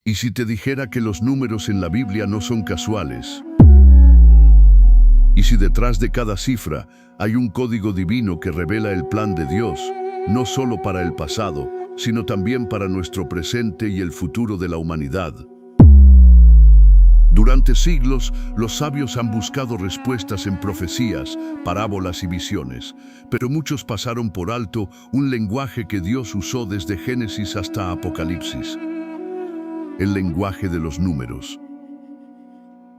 ¿Y si te dijera que los números en la Biblia no son casuales? ¿Y si detrás de cada cifra hay un código divino que revela el plan de Dios, no solo para el pasado, sino también para nuestro presente y el futuro de la humanidad? Durante siglos, los sabios han buscado respuestas en profecías, parábolas y visiones, pero muchos pasaron por alto un lenguaje que Dios usó desde Génesis hasta Apocalipsis: el lenguaje de los números.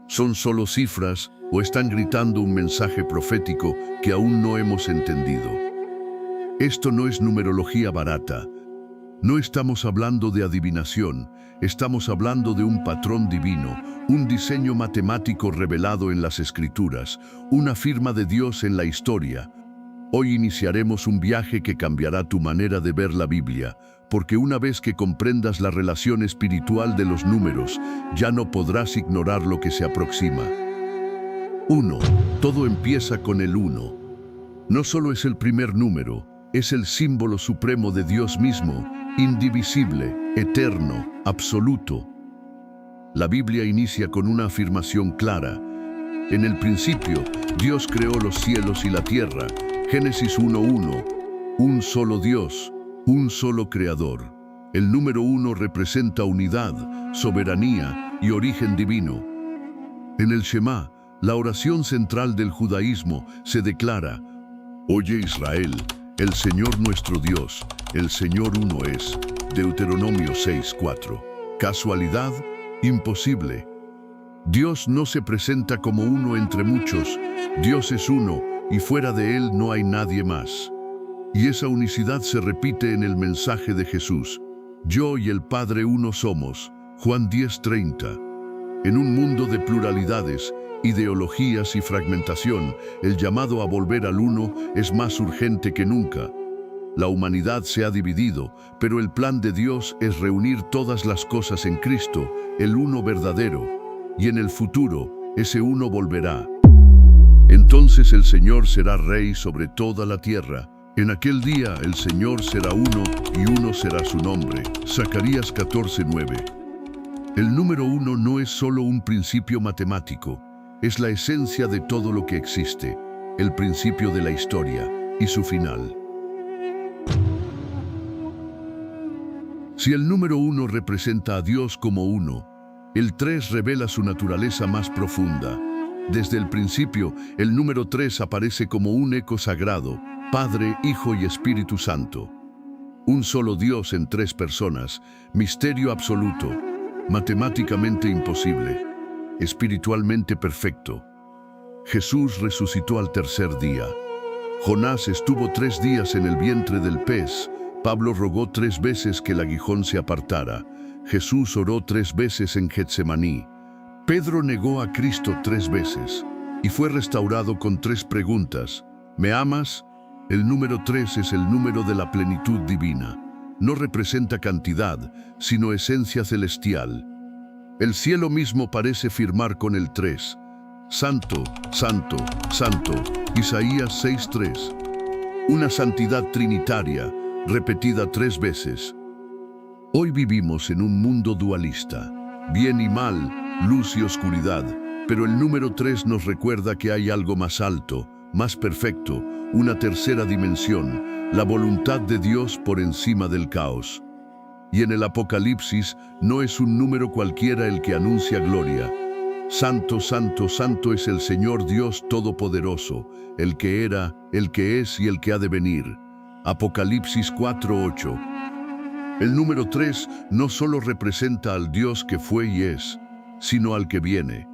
¿Son solo cifras o están gritando un mensaje profético que aún no hemos entendido? Esto no es numerología barata. No estamos hablando de adivinación, estamos hablando de un patrón divino, un diseño matemático revelado en las Escrituras, una firma de Dios en la historia. Hoy iniciaremos un viaje que cambiará tu manera de ver la Biblia, porque una vez que comprendas la relación espiritual de los números, ya no podrás ignorar lo que se aproxima. 1. Todo empieza con el 1. No solo es el primer número, es el símbolo supremo de Dios mismo, indivisible, eterno, absoluto. La Biblia inicia con una afirmación clara. En el principio, Dios creó los cielos y la tierra. Génesis 1:1. Un solo Dios, un solo creador. El número 1 representa unidad, soberanía y origen divino. En el Shema, la oración central del judaísmo, se declara: Oye Israel, el Señor nuestro Dios, el Señor uno es. Deuteronomio 6:4. ¿Casualidad? Imposible. Dios no se presenta como uno entre muchos. Dios es uno, y fuera de Él no hay nadie más. Y esa unicidad se repite en el mensaje de Jesús: Yo y el Padre uno somos. Juan 10:30. En un mundo de pluralidades, ideologías y fragmentación, el llamado a volver al uno es más urgente que nunca. La humanidad se ha dividido, pero el plan de Dios es reunir todas las cosas en Cristo, el uno verdadero, y en el futuro, ese uno volverá. Entonces el Señor será Rey sobre toda la tierra. En aquel día el Señor será uno, y uno será su nombre. Zacarías 14:9. El número 1 no es solo un principio matemático, es la esencia de todo lo que existe, el principio de la historia y su final. Si el número 1 representa a Dios como uno, el 3 revela su naturaleza más profunda. Desde el principio, el número 3 aparece como un eco sagrado: Padre, Hijo y Espíritu Santo. Un solo Dios en 3 personas, misterio absoluto, matemáticamente imposible, espiritualmente perfecto. Jesús resucitó al tercer día. Jonás estuvo 3 días en el vientre del pez. Pablo rogó 3 veces que el aguijón se apartara. Jesús oró 3 veces en Getsemaní. Pedro negó a Cristo 3 veces y fue restaurado con 3 preguntas. ¿Me amas? El número 3 es el número de la plenitud divina. No representa cantidad, sino esencia celestial. El cielo mismo parece firmar con el 3. Santo, santo, santo. Isaías 6:3. Una santidad trinitaria, repetida 3 veces. Hoy vivimos en un mundo dualista, bien y mal, luz y oscuridad, pero el número 3 nos recuerda que hay algo más alto, más perfecto, una tercera dimensión, la voluntad de Dios por encima del caos. Y en el Apocalipsis no es un número cualquiera el que anuncia gloria. Santo, santo, santo es el Señor Dios Todopoderoso, el que era, el que es y el que ha de venir. Apocalipsis 4:8. El número 3 no solo representa al Dios que fue y es, sino al que viene.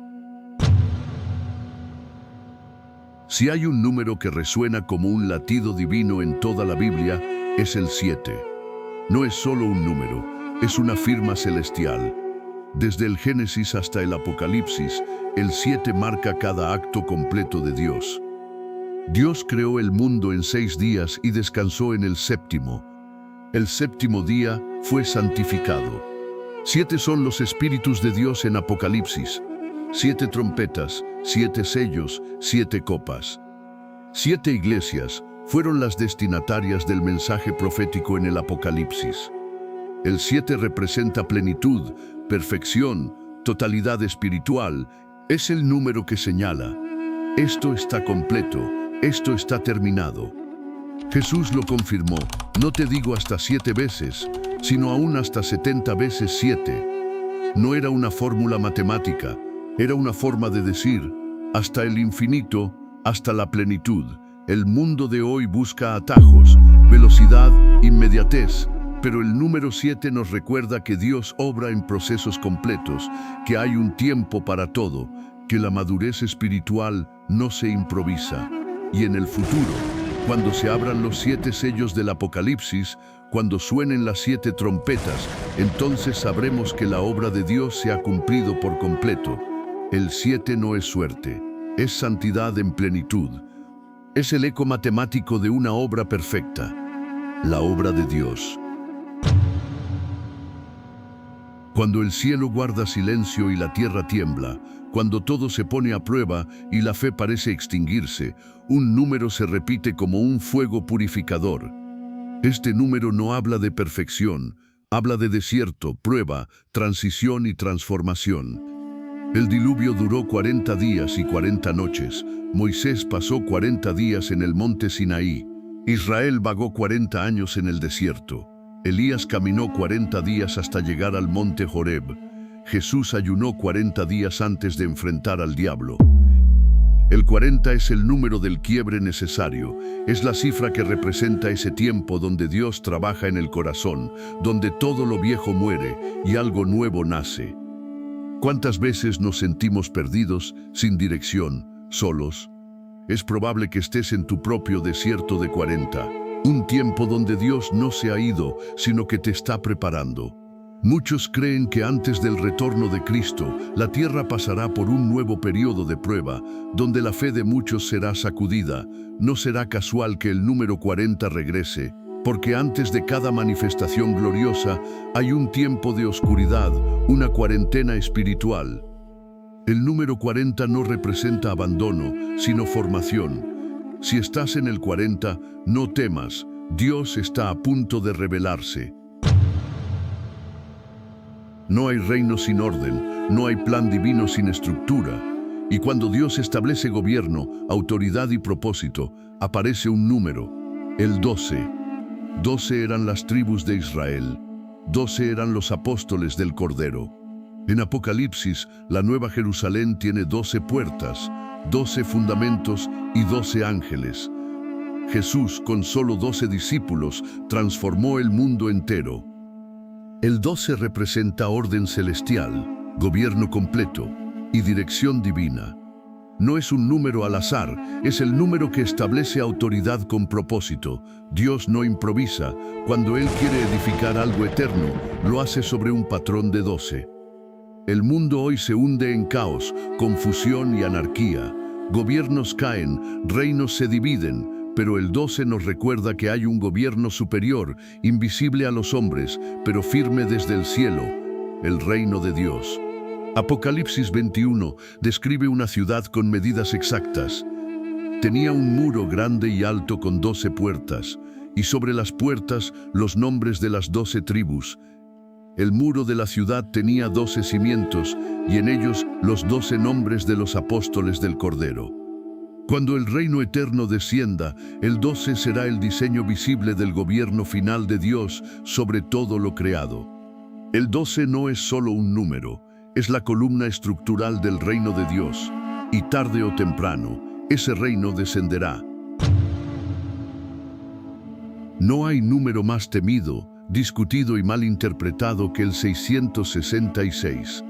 Si hay un número que resuena como un latido divino en toda la Biblia, es el 7. No es solo un número, es una firma celestial. Desde el Génesis hasta el Apocalipsis, el 7 marca cada acto completo de Dios. Dios creó el mundo en 6 días y descansó en el séptimo. El séptimo día fue santificado. 7 son los espíritus de Dios en Apocalipsis. 7 trompetas, 7 sellos, 7 copas. 7 iglesias fueron las destinatarias del mensaje profético en el Apocalipsis. El 7 representa plenitud, perfección, totalidad espiritual, es el número que señala: esto está completo, esto está terminado. Jesús lo confirmó: no te digo hasta 7 veces, sino aún hasta 70 veces 7. No era una fórmula matemática, era una forma de decir: hasta el infinito, hasta la plenitud. El mundo de hoy busca atajos, velocidad, inmediatez, pero el número 7 nos recuerda que Dios obra en procesos completos, que hay un tiempo para todo, que la madurez espiritual no se improvisa. Y en el futuro, cuando se abran los 7 sellos del Apocalipsis, cuando suenen las 7 trompetas, entonces sabremos que la obra de Dios se ha cumplido por completo. El 7 no es suerte, es santidad en plenitud. Es el eco matemático de una obra perfecta, la obra de Dios. Cuando el cielo guarda silencio y la tierra tiembla, cuando todo se pone a prueba y la fe parece extinguirse, un número se repite como un fuego purificador. Este número no habla de perfección, habla de desierto, prueba, transición y transformación. El diluvio duró 40 días y 40 noches. Moisés pasó 40 días en el monte Sinaí. Israel vagó 40 años en el desierto. Elías caminó 40 días hasta llegar al monte Horeb. Jesús ayunó 40 días antes de enfrentar al diablo. El 40 es el número del quiebre necesario. Es la cifra que representa ese tiempo donde Dios trabaja en el corazón, donde todo lo viejo muere y algo nuevo nace. ¿Cuántas veces nos sentimos perdidos, sin dirección, solos? Es probable que estés en tu propio desierto de 40, un tiempo donde Dios no se ha ido, sino que te está preparando. Muchos creen que antes del retorno de Cristo, la tierra pasará por un nuevo periodo de prueba, donde la fe de muchos será sacudida. No será casual que el número 40 regrese, porque antes de cada manifestación gloriosa hay un tiempo de oscuridad, una cuarentena espiritual. El número 40 no representa abandono, sino formación. Si estás en el 40, no temas, Dios está a punto de revelarse. No hay reino sin orden, no hay plan divino sin estructura. Y cuando Dios establece gobierno, autoridad y propósito, aparece un número, el 12. 12 eran las tribus de Israel, 12 eran los apóstoles del Cordero. En Apocalipsis, la Nueva Jerusalén tiene 12 puertas, 12 fundamentos y 12 ángeles. Jesús, con solo 12 discípulos, transformó el mundo entero. El 12 representa orden celestial, gobierno completo y dirección divina. No es un número al azar, es el número que establece autoridad con propósito. Dios no improvisa. Cuando Él quiere edificar algo eterno, lo hace sobre un patrón de 12. El mundo hoy se hunde en caos, confusión y anarquía. Gobiernos caen, reinos se dividen, pero el 12 nos recuerda que hay un gobierno superior, invisible a los hombres, pero firme desde el cielo, el reino de Dios. Apocalipsis 21 describe una ciudad con medidas exactas. Tenía un muro grande y alto con 12 puertas, y sobre las puertas los nombres de las 12 tribus. El muro de la ciudad tenía 12 cimientos, y en ellos los 12 nombres de los apóstoles del Cordero. Cuando el reino eterno descienda, el 12 será el diseño visible del gobierno final de Dios sobre todo lo creado. El 12 no es solo un número, es la columna estructural del reino de Dios, y tarde o temprano, ese reino descenderá. No hay número más temido, discutido y mal interpretado que el 666.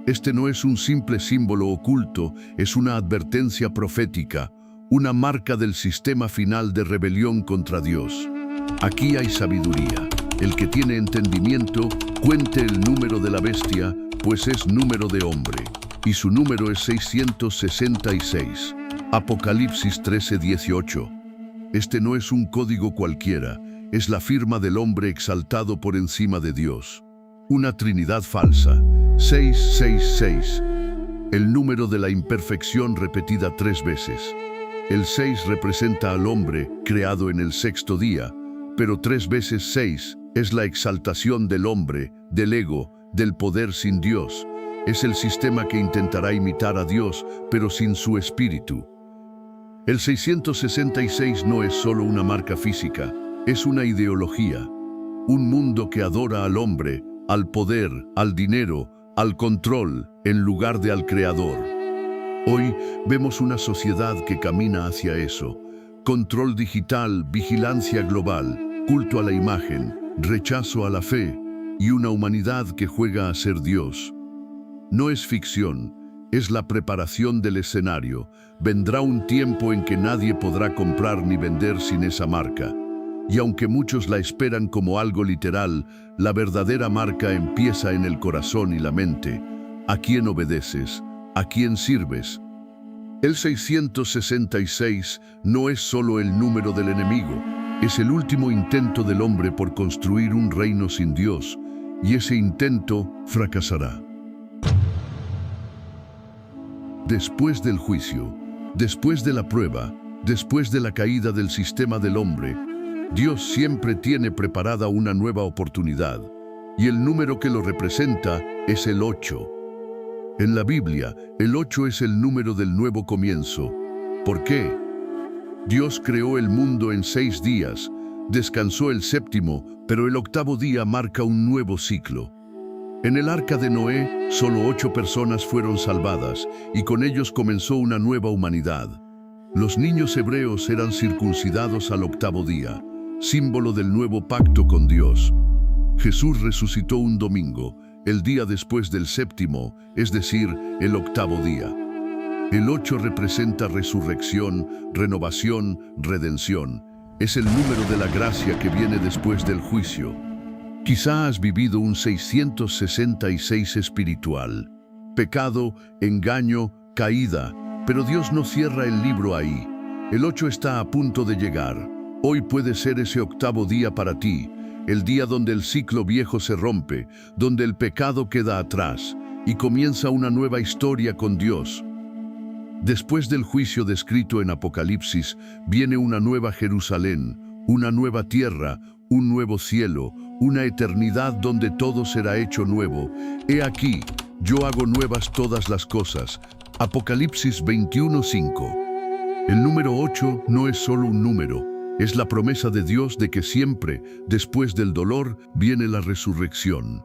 Este no es un simple símbolo oculto, es una advertencia profética, una marca del sistema final de rebelión contra Dios. Aquí hay sabiduría. El que tiene entendimiento, cuente el número de la bestia, pues es número de hombre, y su número es 666. Apocalipsis 13:18. Este no es un código cualquiera, es la firma del hombre exaltado por encima de Dios. Una trinidad falsa, 666. El número de la imperfección repetida 3 veces. El 6 representa al hombre, creado en el 6º día, pero 3 veces 6 es la exaltación del hombre, del ego, del poder sin Dios. Es el sistema que intentará imitar a Dios, pero sin su espíritu. El 666 no es solo una marca física, es una ideología. Un mundo que adora al hombre, al poder, al dinero, al control, en lugar de al Creador. Hoy vemos una sociedad que camina hacia eso. Control digital, vigilancia global, culto a la imagen, rechazo a la fe y una humanidad que juega a ser Dios. No es ficción, es la preparación del escenario. Vendrá un tiempo en que nadie podrá comprar ni vender sin esa marca. Y aunque muchos la esperan como algo literal, la verdadera marca empieza en el corazón y la mente. ¿A quién obedeces? ¿A quién sirves? El 666 no es solo el número del enemigo, es el último intento del hombre por construir un reino sin Dios, y ese intento fracasará. Después del juicio, después de la prueba, después de la caída del sistema del hombre, Dios siempre tiene preparada una nueva oportunidad, y el número que lo representa es el 8. En la Biblia, el 8 es el número del nuevo comienzo. ¿Por qué? Dios creó el mundo en 6 días, descansó el séptimo, pero el octavo día marca un nuevo ciclo. En el arca de Noé, solo 8 personas fueron salvadas, y con ellos comenzó una nueva humanidad. Los niños hebreos eran circuncidados al octavo día, símbolo del nuevo pacto con Dios. Jesús resucitó un domingo, el día después del séptimo, es decir, el octavo día. El 8 representa resurrección, renovación, redención. Es el número de la gracia que viene después del juicio. Quizá has vivido un 666 espiritual. Pecado, engaño, caída, pero Dios no cierra el libro ahí. El 8 está a punto de llegar. Hoy puede ser ese octavo día para ti, el día donde el ciclo viejo se rompe, donde el pecado queda atrás y comienza una nueva historia con Dios. Después del juicio descrito en Apocalipsis, viene una nueva Jerusalén, una nueva tierra, un nuevo cielo, una eternidad donde todo será hecho nuevo. He aquí, yo hago nuevas todas las cosas. Apocalipsis 21:5. El número 8 no es solo un número, es la promesa de Dios de que siempre, después del dolor, viene la resurrección.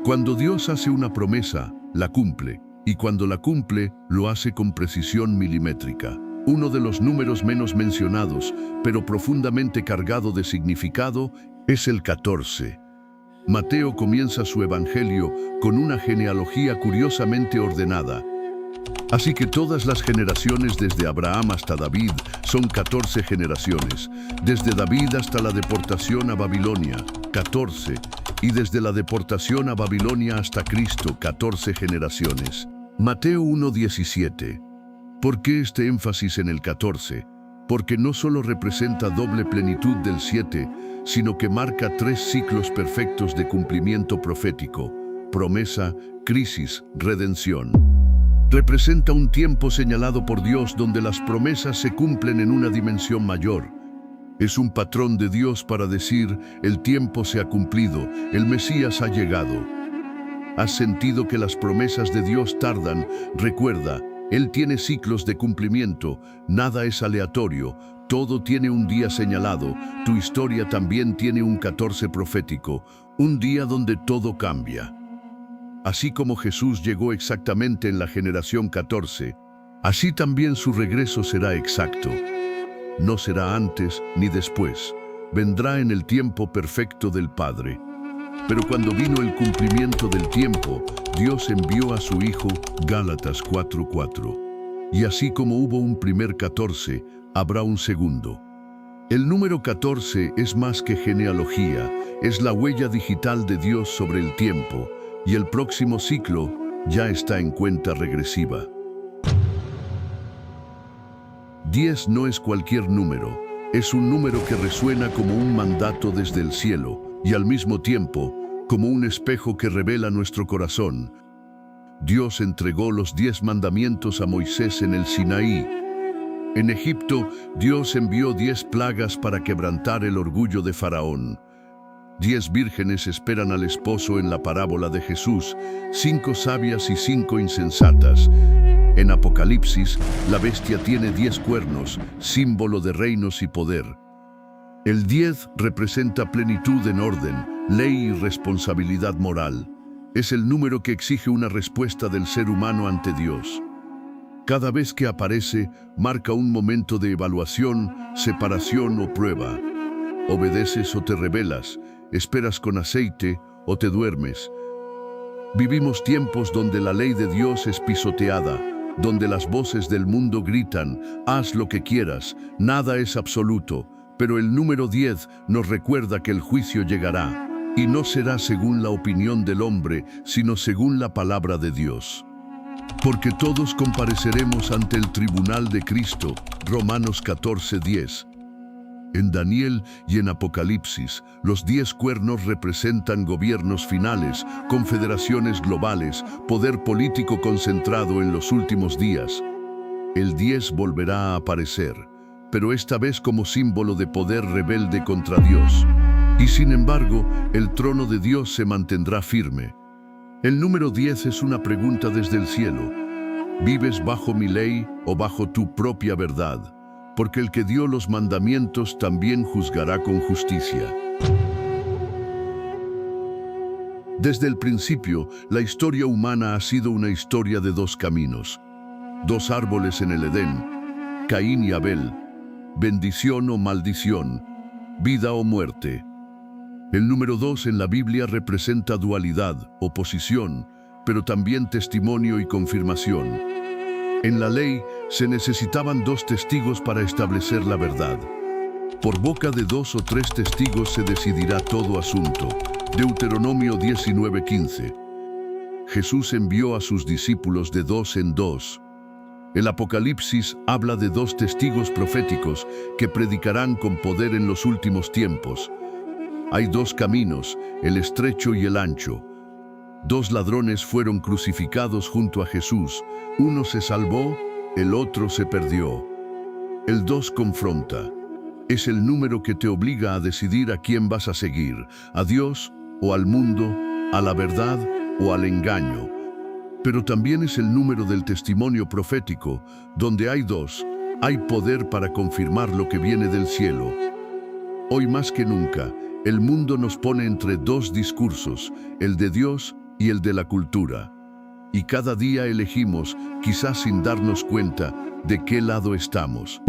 Cuando Dios hace una promesa, la cumple, y cuando la cumple, lo hace con precisión milimétrica. Uno de los números menos mencionados, pero profundamente cargado de significado, es el 14. Mateo comienza su evangelio con una genealogía curiosamente ordenada. Así que todas las generaciones desde Abraham hasta David son 14 generaciones. Desde David hasta la deportación a Babilonia, 14. Y desde la deportación a Babilonia hasta Cristo, 14 generaciones. Mateo 1:17. ¿Por qué este énfasis en el 14? Porque no solo representa doble plenitud del 7, sino que marca 3 ciclos perfectos de cumplimiento profético: promesa, crisis, redención. Representa un tiempo señalado por Dios donde las promesas se cumplen en una dimensión mayor. Es un patrón de Dios para decir: el tiempo se ha cumplido, el Mesías ha llegado. ¿Has sentido que las promesas de Dios tardan? Recuerda, Él tiene ciclos de cumplimiento, nada es aleatorio, todo tiene un día señalado. Tu historia también tiene un 14 profético, un día donde todo cambia. Así como Jesús llegó exactamente en la generación 14, así también su regreso será exacto. No será antes ni después, vendrá en el tiempo perfecto del Padre. Pero cuando vino el cumplimiento del tiempo, Dios envió a su Hijo, Gálatas 4:4. Y así como hubo un primer 14, habrá un segundo. El número 14 es más que genealogía, es la huella digital de Dios sobre el tiempo, y el próximo ciclo ya está en cuenta regresiva. 10 no es cualquier número, es un número que resuena como un mandato desde el cielo, y al mismo tiempo, como un espejo que revela nuestro corazón. Dios entregó los 10 mandamientos a Moisés en el Sinaí. En Egipto, Dios envió 10 plagas para quebrantar el orgullo de Faraón. 10 vírgenes esperan al esposo en la parábola de Jesús, 5 sabias y 5 insensatas. En Apocalipsis, la bestia tiene 10 cuernos, símbolo de reinos y poder. El 10 representa plenitud en orden, ley y responsabilidad moral. Es el número que exige una respuesta del ser humano ante Dios. Cada vez que aparece, marca un momento de evaluación, separación o prueba. Obedeces o te rebelas, esperas con aceite o te duermes. Vivimos tiempos donde la ley de Dios es pisoteada, donde las voces del mundo gritan, haz lo que quieras, nada es absoluto, pero el número 10 nos recuerda que el juicio llegará, y no será según la opinión del hombre, sino según la palabra de Dios. Porque todos compareceremos ante el tribunal de Cristo, Romanos 14:10. En Daniel y en Apocalipsis, los 10 cuernos representan gobiernos finales, confederaciones globales, poder político concentrado en los últimos días. El 10 volverá a aparecer, pero esta vez como símbolo de poder rebelde contra Dios. Y sin embargo, el trono de Dios se mantendrá firme. El número 10 es una pregunta desde el cielo. ¿Vives bajo mi ley o bajo tu propia verdad? Porque el que dio los mandamientos también juzgará con justicia. Desde el principio, la historia humana ha sido una historia de 2 caminos. 2 árboles en el Edén, Caín y Abel, bendición o maldición, vida o muerte. El número 2 en la Biblia representa dualidad, oposición, pero también testimonio y confirmación. En la ley se necesitaban 2 testigos para establecer la verdad. Por boca de 2 o 3 testigos se decidirá todo asunto. Deuteronomio 19:15. Jesús envió a sus discípulos de 2 en 2. El Apocalipsis habla de 2 testigos proféticos que predicarán con poder en los últimos tiempos. Hay 2 caminos, el estrecho y el ancho. 2 ladrones fueron crucificados junto a Jesús. Uno se salvó, el otro se perdió. El 2 confronta. Es el número que te obliga a decidir a quién vas a seguir, a Dios o al mundo, a la verdad o al engaño. Pero también es el número del testimonio profético, donde hay 2, hay poder para confirmar lo que viene del cielo. Hoy más que nunca, el mundo nos pone entre 2 discursos, el de Dios y el de la cultura. Y cada día elegimos, quizás sin darnos cuenta, de qué lado estamos.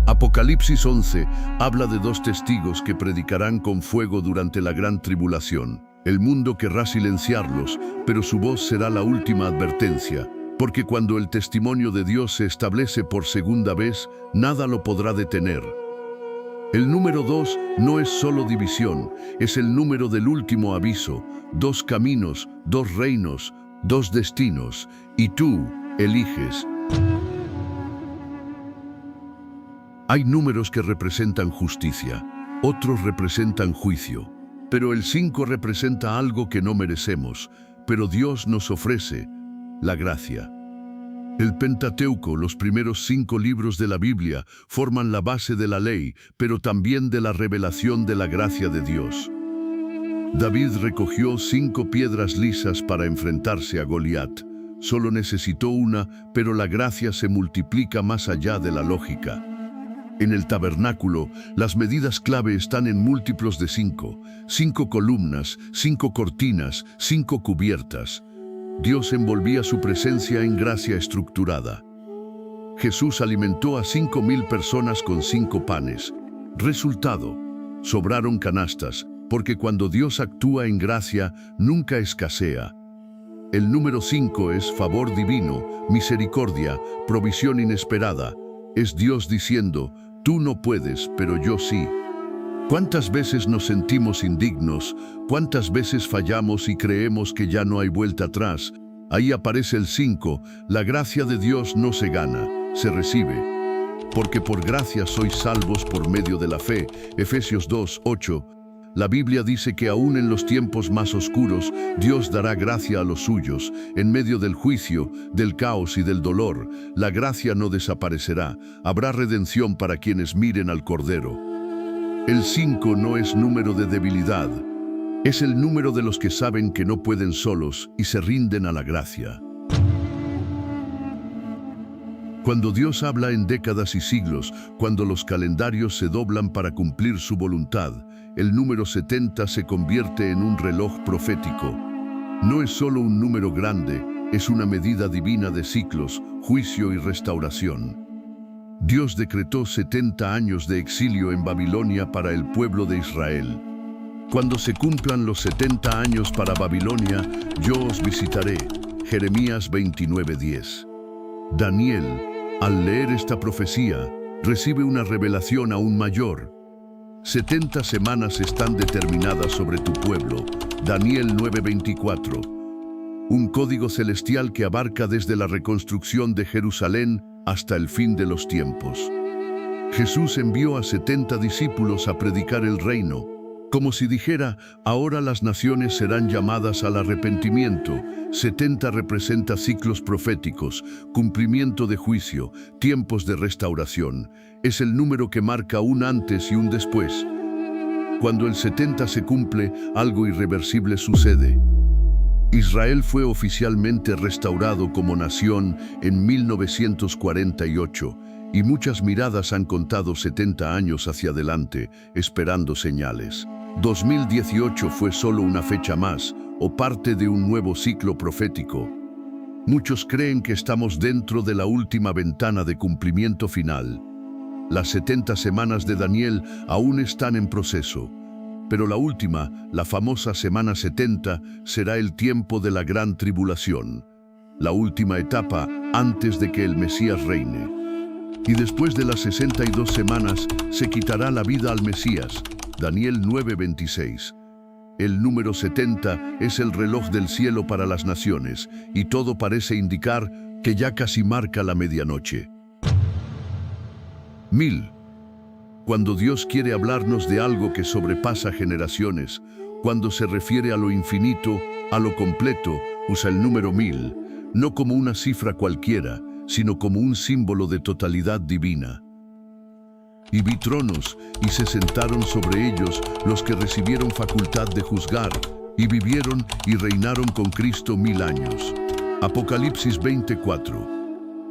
Apocalipsis 11 habla de 2 testigos que predicarán con fuego durante la gran tribulación. El mundo querrá silenciarlos, pero su voz será la última advertencia, porque cuando el testimonio de Dios se establece por segunda vez, nada lo podrá detener. El número 2 no es solo división, es el número del último aviso, 2 caminos, 2 reinos, 2 destinos, y tú eliges. Hay números que representan justicia, otros representan juicio, pero el 5 representa algo que no merecemos, pero Dios nos ofrece, la gracia. El Pentateuco, los primeros 5 libros de la Biblia, forman la base de la ley, pero también de la revelación de la gracia de Dios. David recogió 5 piedras lisas para enfrentarse a Goliat. Solo necesitó una, pero la gracia se multiplica más allá de la lógica. En el tabernáculo, las medidas clave están en múltiplos de 5. 5 columnas, 5 cortinas, 5 cubiertas. Dios envolvía su presencia en gracia estructurada. Jesús alimentó a 5,000 personas con 5 panes. Resultado: sobraron canastas, porque cuando Dios actúa en gracia, nunca escasea. El número 5 es favor divino, misericordia, provisión inesperada. Es Dios diciendo, tú no puedes, pero yo sí. ¿Cuántas veces nos sentimos indignos? ¿Cuántas veces fallamos y creemos que ya no hay vuelta atrás? Ahí aparece el 5, la gracia de Dios no se gana, se recibe. Porque por gracia sois salvos por medio de la fe. Efesios 2:8. La Biblia dice que aún en los tiempos más oscuros, Dios dará gracia a los suyos. En medio del juicio, del caos y del dolor, la gracia no desaparecerá. Habrá redención para quienes miren al Cordero. El 5 no es número de debilidad, es el número de los que saben que no pueden solos y se rinden a la gracia. Cuando Dios habla en décadas y siglos, cuando los calendarios se doblan para cumplir su voluntad, el número 70 se convierte en un reloj profético. No es solo un número grande, es una medida divina de ciclos, juicio y restauración. Dios decretó 70 años de exilio en Babilonia para el pueblo de Israel. Cuando se cumplan los 70 años para Babilonia, yo os visitaré. Jeremías 29:10. Daniel, al leer esta profecía, recibe una revelación aún mayor. 70 semanas están determinadas sobre tu pueblo. Daniel 9:24. Un código celestial que abarca desde la reconstrucción de Jerusalén hasta el fin de los tiempos. Jesús envió a 70 discípulos a predicar el reino, como si dijera, ahora las naciones serán llamadas al arrepentimiento. 70 representa ciclos proféticos, cumplimiento de juicio, tiempos de restauración. Es el número que marca un antes y un después. Cuando el 70 se cumple, algo irreversible sucede. Israel fue oficialmente restaurado como nación en 1948 y muchas miradas han contado 70 años hacia adelante, esperando señales. 2018 fue solo una fecha más o parte de un nuevo ciclo profético. Muchos creen que estamos dentro de la última ventana de cumplimiento final. Las 70 semanas de Daniel aún están en proceso. Pero la última, la famosa semana 70, será el tiempo de la gran tribulación, la última etapa antes de que el Mesías reine. Y después de las 62 semanas se quitará la vida al Mesías. Daniel 9:26. El número 70 es el reloj del cielo para las naciones, y todo parece indicar que ya casi marca la medianoche. 1000. Cuando Dios quiere hablarnos de algo que sobrepasa generaciones, cuando se refiere a lo infinito, a lo completo, usa el número 1000, no como una cifra cualquiera, sino como un símbolo de totalidad divina. Y vi tronos, y se sentaron sobre ellos los que recibieron facultad de juzgar, y vivieron y reinaron con Cristo 1000 años. Apocalipsis 24.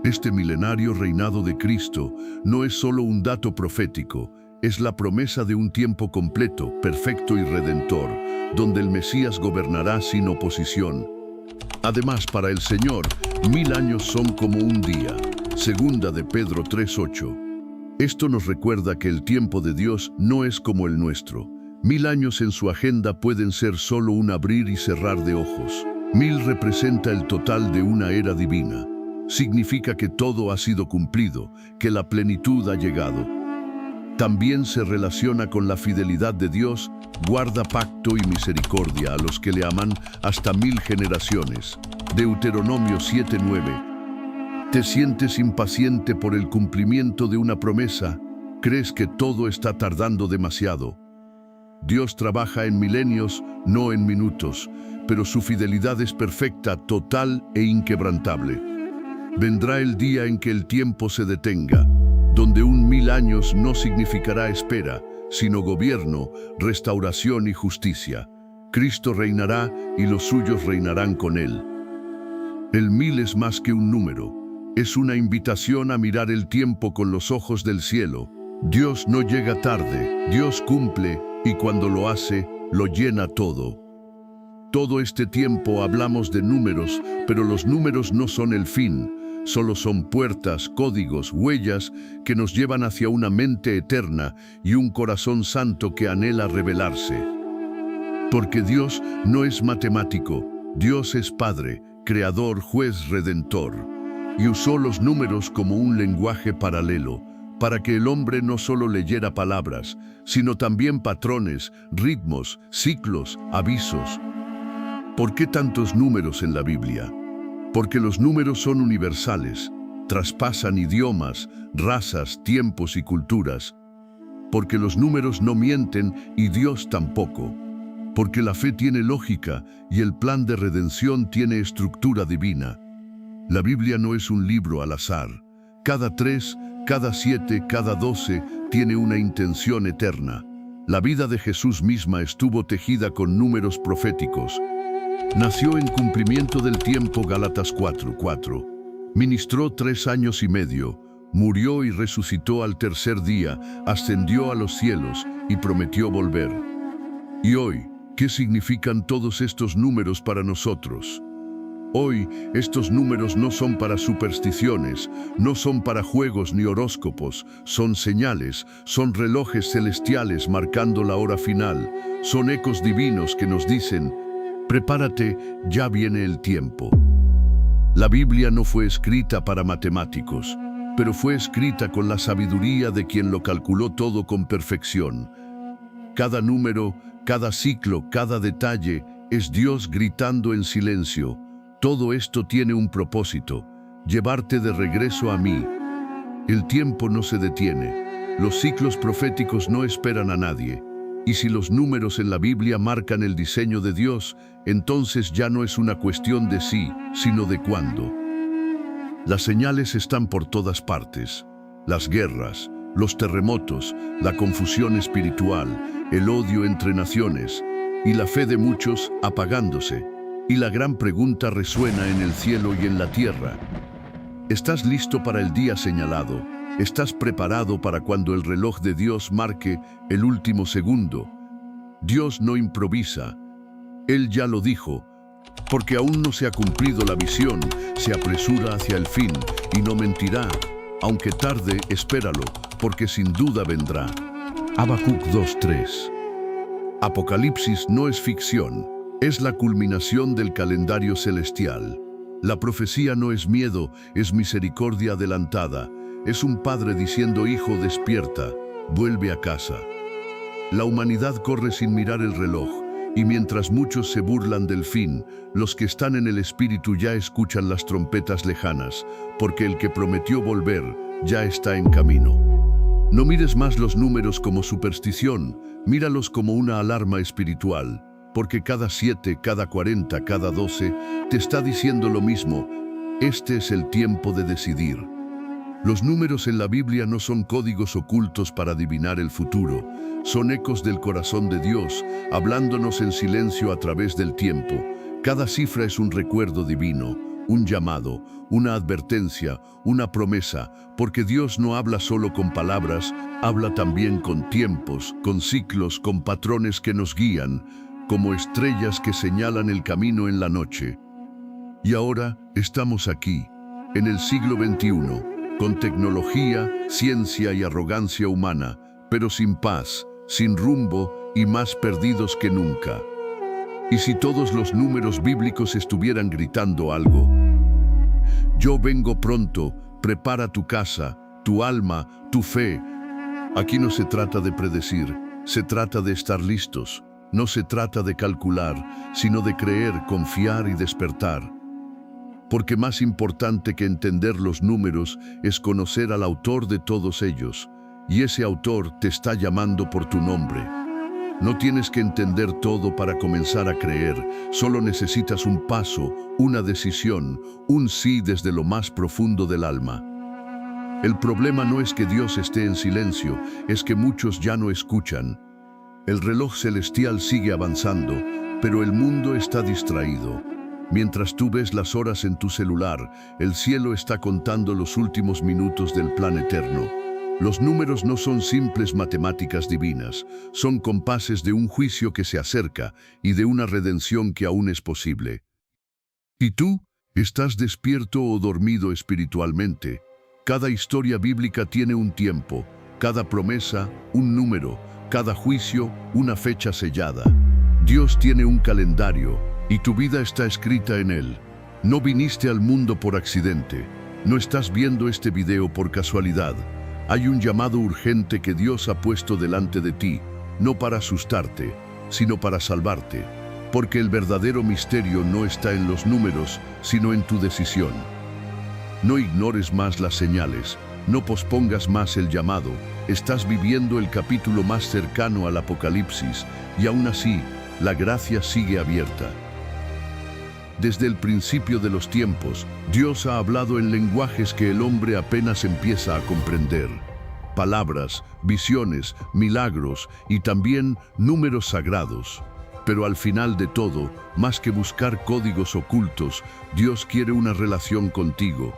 Este milenario reinado de Cristo no es solo un dato profético, es la promesa de un tiempo completo, perfecto y redentor, donde el Mesías gobernará sin oposición. Además, para el Señor, 1000 años son como un día. Segunda de Pedro 3:8. Esto nos recuerda que el tiempo de Dios no es como el nuestro. 1000 años en su agenda pueden ser solo un abrir y cerrar de ojos. 1000 representa el total de una era divina. Significa que todo ha sido cumplido, que la plenitud ha llegado. También se relaciona con la fidelidad de Dios, guarda pacto y misericordia a los que le aman hasta 1000 generaciones. Deuteronomio 7:9. ¿Te sientes impaciente por el cumplimiento de una promesa? ¿Crees que todo está tardando demasiado? Dios trabaja en milenios, no en minutos, pero su fidelidad es perfecta, total e inquebrantable. Vendrá el día en que el tiempo se detenga, donde 1000 años no significará espera, sino gobierno, restauración y justicia. Cristo reinará y los suyos reinarán con él. El 1000 es más que un número, es una invitación a mirar el tiempo con los ojos del cielo. Dios no llega tarde, Dios cumple y cuando lo hace, lo llena todo. Todo este tiempo hablamos de números, pero los números no son el fin. Solo son puertas, códigos, huellas que nos llevan hacia una mente eterna y un corazón santo que anhela revelarse. Porque Dios no es matemático, Dios es Padre, Creador, Juez, Redentor. Y usó los números como un lenguaje paralelo, para que el hombre no solo leyera palabras, sino también patrones, ritmos, ciclos, avisos. ¿Por qué tantos números en la Biblia? Porque los números son universales, traspasan idiomas, razas, tiempos y culturas. Porque los números no mienten y Dios tampoco. Porque la fe tiene lógica y el plan de redención tiene estructura divina. La Biblia no es un libro al azar. Cada 3, cada 7, cada 12 tiene una intención eterna. La vida de Jesús misma estuvo tejida con números proféticos. Nació en cumplimiento del tiempo, Gálatas 4:4. Ministró 3 años y medio, murió y resucitó al tercer día, ascendió a los cielos y prometió volver. Y hoy, ¿qué significan todos estos números para nosotros? Hoy, estos números no son para supersticiones, no son para juegos ni horóscopos, son señales, son relojes celestiales marcando la hora final, son ecos divinos que nos dicen: prepárate, ya viene el tiempo. La Biblia no fue escrita para matemáticos, pero fue escrita con la sabiduría de quien lo calculó todo con perfección. Cada número, cada ciclo, cada detalle es Dios gritando en silencio: todo esto tiene un propósito, llevarte de regreso a mí. El tiempo no se detiene, los ciclos proféticos no esperan a nadie, y si los números en la Biblia marcan el diseño de Dios, entonces ya no es una cuestión de sí, sino de cuándo. Las señales están por todas partes: las guerras, los terremotos, la confusión espiritual, el odio entre naciones, y la fe de muchos apagándose. Y la gran pregunta resuena en el cielo y en la tierra: ¿estás listo para el día señalado? ¿Estás preparado para cuando el reloj de Dios marque el último segundo? Dios no improvisa. Él ya lo dijo. Porque aún no se ha cumplido la visión, se apresura hacia el fin y no mentirá. Aunque tarde, espéralo, porque sin duda vendrá. Habacuc 2:3. Apocalipsis no es ficción. Es la culminación del calendario celestial. La profecía no es miedo, es misericordia adelantada. Es un padre diciendo: hijo, despierta, vuelve a casa. La humanidad corre sin mirar el reloj, y mientras muchos se burlan del fin, los que están en el espíritu ya escuchan las trompetas lejanas, porque el que prometió volver ya está en camino. No mires más los números como superstición, míralos como una alarma espiritual. Porque cada 7, cada 40, cada 12 te está diciendo lo mismo: este es el tiempo de decidir. Los números en la Biblia no son códigos ocultos para adivinar el futuro, son ecos del corazón de Dios, hablándonos en silencio a través del tiempo. Cada cifra es un recuerdo divino, un llamado, una advertencia, una promesa, porque Dios no habla solo con palabras, habla también con tiempos, con ciclos, con patrones que nos guían, como estrellas que señalan el camino en la noche. Y ahora estamos aquí, en el siglo XXI, con tecnología, ciencia y arrogancia humana, pero sin paz, sin rumbo y más perdidos que nunca. ¿Y si todos los números bíblicos estuvieran gritando algo? Yo vengo pronto, prepara tu casa, tu alma, tu fe. Aquí no se trata de predecir, se trata de estar listos. No se trata de calcular, sino de creer, confiar y despertar. Porque más importante que entender los números es conocer al autor de todos ellos, y ese autor te está llamando por tu nombre. No tienes que entender todo para comenzar a creer, solo necesitas un paso, una decisión, un sí desde lo más profundo del alma. El problema no es que Dios esté en silencio, es que muchos ya no escuchan. El reloj celestial sigue avanzando, pero el mundo está distraído. Mientras tú ves las horas en tu celular, el cielo está contando los últimos minutos del plan eterno. Los números no son simples matemáticas divinas, son compases de un juicio que se acerca y de una redención que aún es posible. ¿Y tú? ¿Estás despierto o dormido espiritualmente? Cada historia bíblica tiene un tiempo, cada promesa, un número, cada juicio, una fecha sellada. Dios tiene un calendario y tu vida está escrita en él. No viniste al mundo por accidente. No estás viendo este video por casualidad. Hay un llamado urgente que Dios ha puesto delante de ti, no para asustarte, sino para salvarte. Porque el verdadero misterio no está en los números, sino en tu decisión. No ignores más las señales. No pospongas más el llamado. Estás viviendo el capítulo más cercano al Apocalipsis y aún así, la gracia sigue abierta. Desde el principio de los tiempos, Dios ha hablado en lenguajes que el hombre apenas empieza a comprender. palabras, visiones, milagros y también números sagrados. Pero al final de todo, más que buscar códigos ocultos, Dios quiere una relación contigo.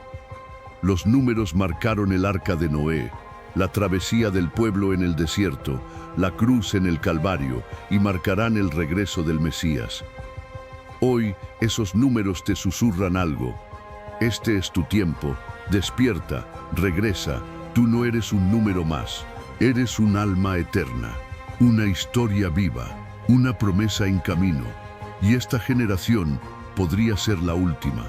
Los números marcaron el arca de Noé, la travesía del pueblo en el desierto, la cruz en el Calvario y marcarán el regreso del Mesías. Hoy esos números te susurran algo. Este es tu tiempo, despierta, regresa, tú no eres un número más, eres un alma eterna, una historia viva, una promesa en camino, y esta generación podría ser la última.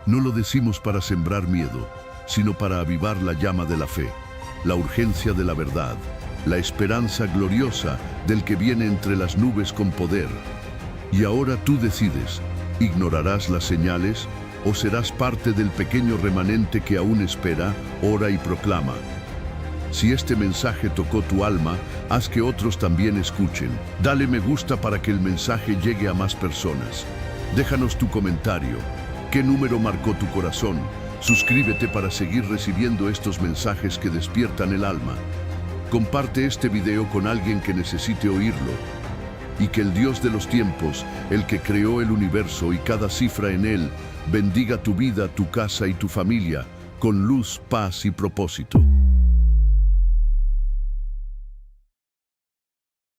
No lo decimos para sembrar miedo, sino para avivar la llama de la fe, la urgencia de la verdad, la esperanza gloriosa del que viene entre las nubes con poder. Y ahora tú decides, ¿ignorarás las señales o serás parte del pequeño remanente que aún espera, ora y proclama? Si este mensaje tocó tu alma, haz que otros también escuchen. Dale me gusta para que el mensaje llegue a más personas. Déjanos tu comentario. ¿Qué número marcó tu corazón? Suscríbete para seguir recibiendo estos mensajes que despiertan el alma. Comparte este video con alguien que necesite oírlo. Y que el Dios de los tiempos, el que creó el universo y cada cifra en él, bendiga tu vida, tu casa y tu familia, con luz, paz y propósito.